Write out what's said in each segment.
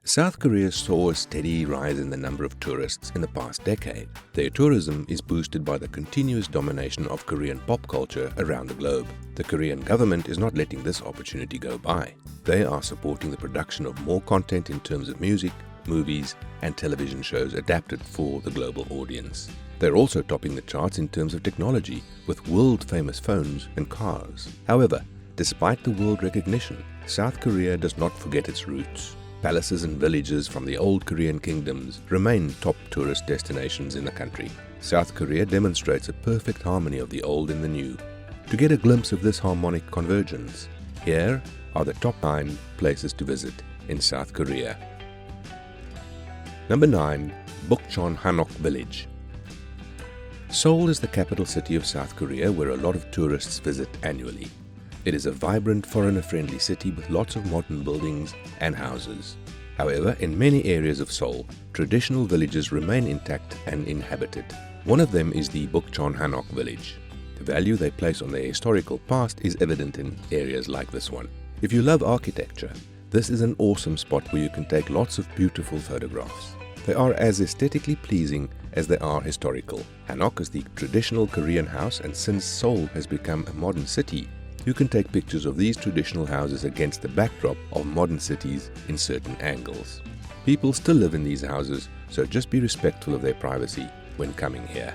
South Korea saw a steady rise in the number of tourists in the past decade. Their tourism is boosted by the continuous domination of Korean pop culture around the globe. The Korean government is not letting this opportunity go by. They are supporting the production of more content in terms of music, movies, and television shows adapted for the global audience. They're also topping the charts in terms of technology with world-famous phones and cars. However, despite the world recognition, South Korea does not forget its roots. Palaces and villages from the old Korean kingdoms remain top tourist destinations in the country. South Korea demonstrates a perfect harmony of the old and the new. To get a glimpse of this harmonic convergence, here are the top 9 places to visit in South Korea. Number 9. Bukchon Hanok Village. Seoul is the capital city of South Korea where a lot of tourists visit annually. It is a vibrant, foreigner-friendly city with lots of modern buildings and houses. However, in many areas of Seoul, traditional villages remain intact and inhabited. One of them is the Bukchon Hanok village. The value they place on their historical past is evident in areas like this one. If you love architecture, this is an awesome spot where you can take lots of beautiful photographs. They are as aesthetically pleasing as they are historical. Hanok is the traditional Korean house, and since Seoul has become a modern city, you can take pictures of these traditional houses against the backdrop of modern cities in certain angles. People still live in these houses, so just be respectful of their privacy when coming here.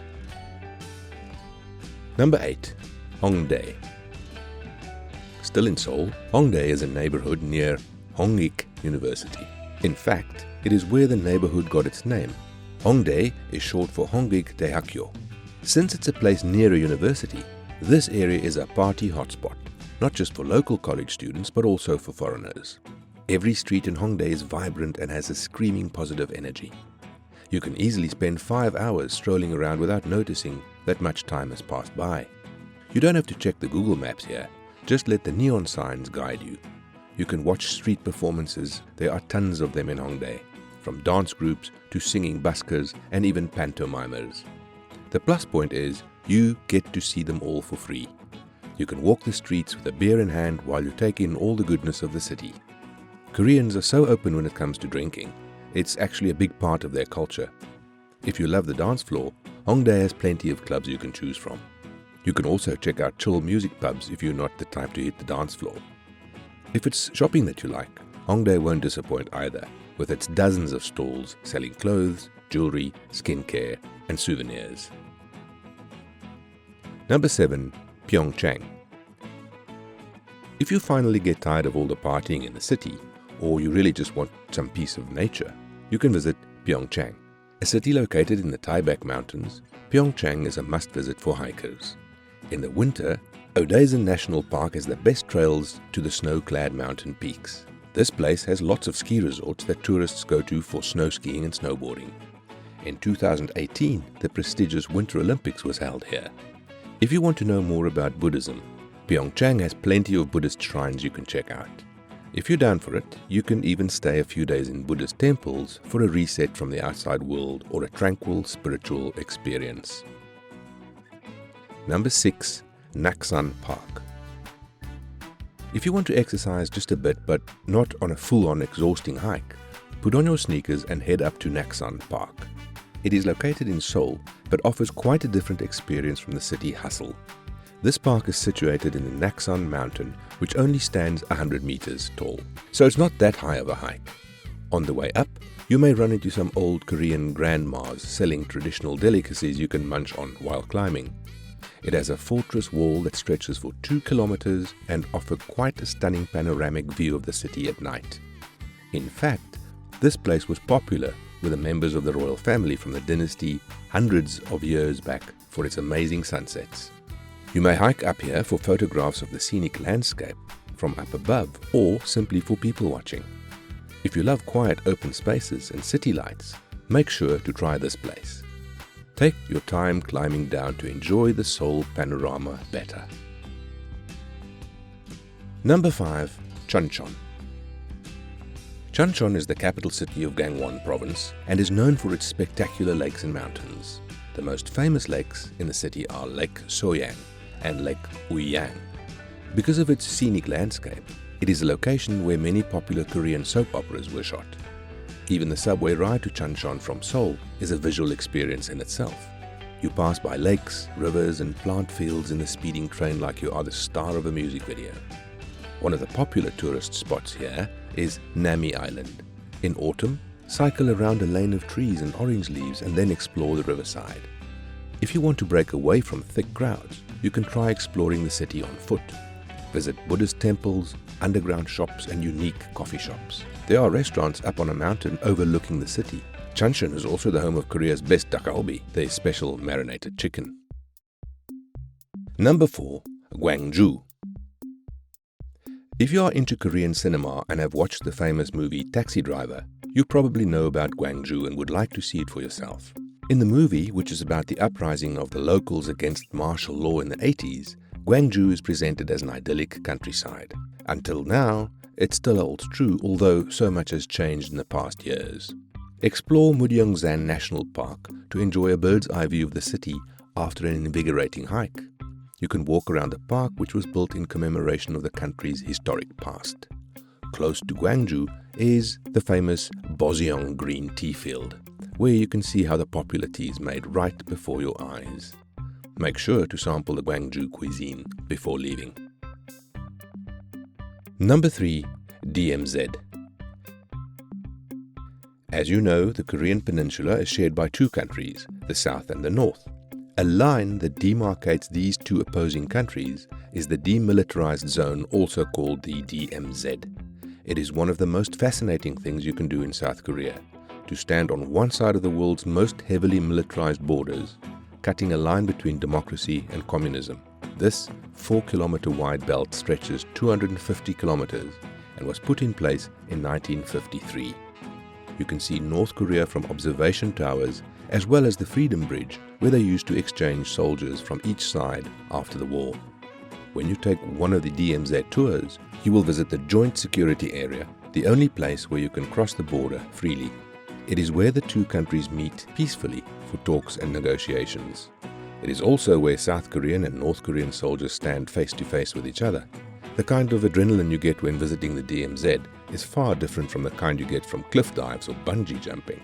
Number 8. Hongdae. Still in Seoul, Hongdae is a neighborhood near Hanok University. In fact, it is where the neighborhood got its name. Hongdae is short for Hanok Daehakyo. Since it's a place near a university, this area is a party hotspot, not just for local college students but also for foreigners. Every street in Hongdae is vibrant and has a screaming positive energy. You can easily spend 5 hours strolling around without noticing that much time has passed by. You don't have to check the Google Maps here, just let the neon signs guide you. You can watch street performances. There are tons of them in Hongdae, from dance groups to singing buskers and even pantomimers. The plus point is, you get to see them all for free. You can walk the streets with a beer in hand while you take in all the goodness of the city. Koreans are so open when it comes to drinking. It's actually a big part of their culture. If you love the dance floor, Hongdae has plenty of clubs you can choose from. You can also check out chill music pubs if you're not the type to hit the dance floor. If it's shopping that you like, Hongdae won't disappoint either, with its dozens of stalls selling clothes, jewelry, skincare, and souvenirs. Number 7. Pyeongchang. If you finally get tired of all the partying in the city, or you really just want some peace of nature, you can visit Pyeongchang. A city located in the Taebaek Mountains, Pyeongchang is a must-visit for hikers. In the winter, Odaesan National Park has the best trails to the snow-clad mountain peaks. This place has lots of ski resorts that tourists go to for snow skiing and snowboarding. In 2018, the prestigious Winter Olympics was held here. If you want to know more about Buddhism, Pyeongchang has plenty of Buddhist shrines you can check out. If you're down for it, you can even stay a few days in Buddhist temples for a reset from the outside world or a tranquil spiritual experience. Number 6. Naksan Park. If you want to exercise just a bit but not on a full-on exhausting hike, put on your sneakers and head up to Naksan Park. It is located in Seoul but offers quite a different experience from the city hustle. This park is situated in the Naksan mountain, which only stands 100 meters tall, so it's not that high of a hike. On the way up, you may run into some old Korean grandmas selling traditional delicacies you can munch on while climbing. It has a fortress wall that stretches for 2 kilometers and offers quite a stunning panoramic view of the city at night. In fact, this place was popular with the members of the royal family from the dynasty hundreds of years back for its amazing sunsets. You may hike up here for photographs of the scenic landscape from up above or simply for people watching. If you love quiet open spaces and city lights, make sure to try this place. Take your time climbing down to enjoy the Seoul panorama better. Number 5. Chuncheon. Chuncheon is the capital city of Gangwon province and is known for its spectacular lakes and mountains. The most famous lakes in the city are Lake Soyang and Lake Uyang. Because of its scenic landscape, it is a location where many popular Korean soap operas were shot. Even the subway ride to Chuncheon from Seoul is a visual experience in itself. You pass by lakes, rivers and plant fields in the speeding train like you are the star of a music video. One of the popular tourist spots here is Nami Island. In autumn, cycle around a lane of trees and orange leaves and then explore the riverside. If you want to break away from thick crowds, you can try exploring the city on foot. Visit Buddhist temples, underground shops and unique coffee shops. There are restaurants up on a mountain overlooking the city. Chuncheon is also the home of Korea's best dakgalbi, their special marinated chicken. Number 4. Gwangju. If you are into Korean cinema and have watched the famous movie Taxi Driver, you probably know about Gwangju and would like to see it for yourself. In the movie, which is about the uprising of the locals against martial law in the 80s, Gwangju is presented as an idyllic countryside. Until now, it still holds true, although so much has changed in the past years. Explore Myeongsan National Park to enjoy a bird's eye view of the city after an invigorating hike. You can walk around the park, which was built in commemoration of the country's historic past. Close to Gwangju is the famous Bukchon green tea field, where you can see how the popular tea is made right before your eyes. Make sure to sample the Gwangju cuisine before leaving. Number 3. DMZ. As you know, the Korean peninsula is shared by two countries, the south and the north. A line that demarcates these two opposing countries is the demilitarized zone, also called the DMZ. It is one of the most fascinating things you can do in South Korea, to stand on one side of the world's most heavily militarized borders, cutting a line between democracy and communism. This 4-kilometer wide belt stretches 250 kilometers and was put in place in 1953. You can see North Korea from observation towers as well as the Freedom Bridge, where they used to exchange soldiers from each side after the war. When you take one of the DMZ tours, you will visit the Joint Security Area, the only place where you can cross the border freely. It is where the two countries meet peacefully for talks and negotiations. It is also where South Korean and North Korean soldiers stand face to face with each other. The kind of adrenaline you get when visiting the DMZ is far different from the kind you get from cliff dives or bungee jumping.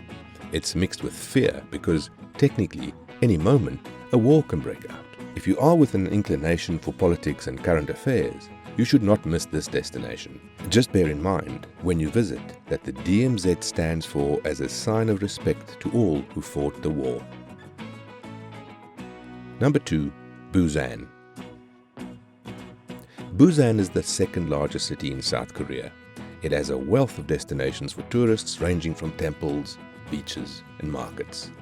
It's mixed with fear because, technically, any moment, a war can break out. If you are with an inclination for politics and current affairs, you should not miss this destination. Just bear in mind, when you visit, that the DMZ stands for as a sign of respect to all who fought the war. Number 2. Busan. Busan is the second largest city in South Korea. It has a wealth of destinations for tourists ranging from temples, beaches and markets.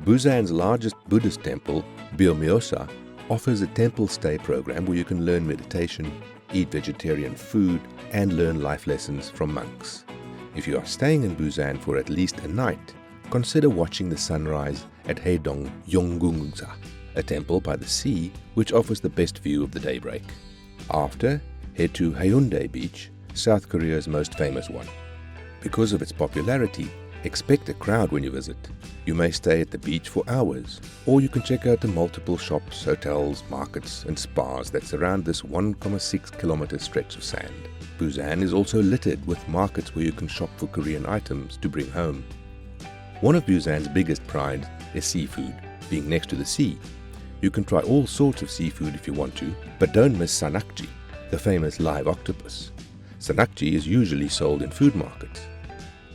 Busan's largest Buddhist temple, Byeongmyosa, offers a temple stay program where you can learn meditation, eat vegetarian food and learn life lessons from monks. If you are staying in Busan for at least a night, consider watching the sunrise at Haedong Yonggungsa, a temple by the sea which offers the best view of the daybreak. After, head to Hongdae Beach, South Korea's most famous one. Because of its popularity, expect a crowd when you visit. You may stay at the beach for hours, or you can check out the multiple shops, hotels, markets and spas that surround this 1.6 kilometer stretch of sand. Busan is also littered with markets where you can shop for Korean items to bring home. One of Busan's biggest prides is seafood. Being next to the sea, you can try all sorts of seafood if you want to, but don't miss sanakji, the famous live octopus. Sanakji is usually sold in food markets.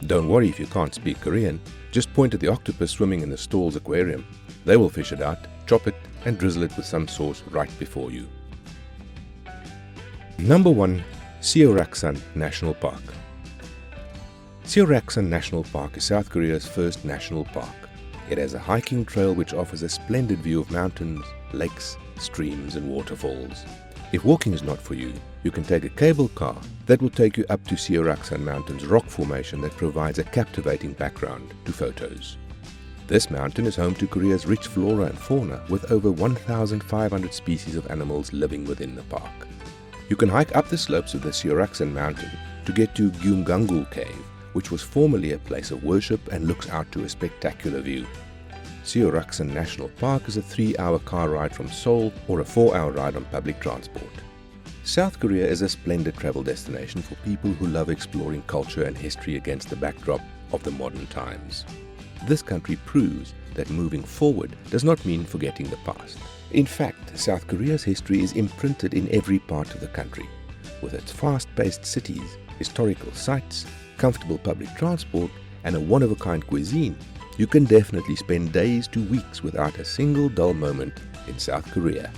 Don't worry if you can't speak Korean, just point at the octopus swimming in the stall's aquarium. They will fish it out, chop it and drizzle it with some sauce right before you. Number 1. Seoraksan National Park. Seoraksan National Park is South Korea's first national park. It has a hiking trail which offers a splendid view of mountains, lakes, streams and waterfalls. If walking is not for you, you can take a cable car that will take you up to Seoraksan Mountain's rock formation that provides a captivating background to photos. This mountain is home to Korea's rich flora and fauna with over 1,500 species of animals living within the park. You can hike up the slopes of the Seoraksan Mountain to get to Gwangju Cave, which was formerly a place of worship and looks out to a spectacular view. Seoraksan National Park is a 3-hour car ride from Seoul or a 4-hour ride on public transport. South Korea is a splendid travel destination for people who love exploring culture and history against the backdrop of the modern times. This country proves that moving forward does not mean forgetting the past. In fact, South Korea's history is imprinted in every part of the country. With its fast-paced cities, historical sites, comfortable public transport, and a one-of-a-kind cuisine, you can definitely spend days to weeks without a single dull moment in South Korea.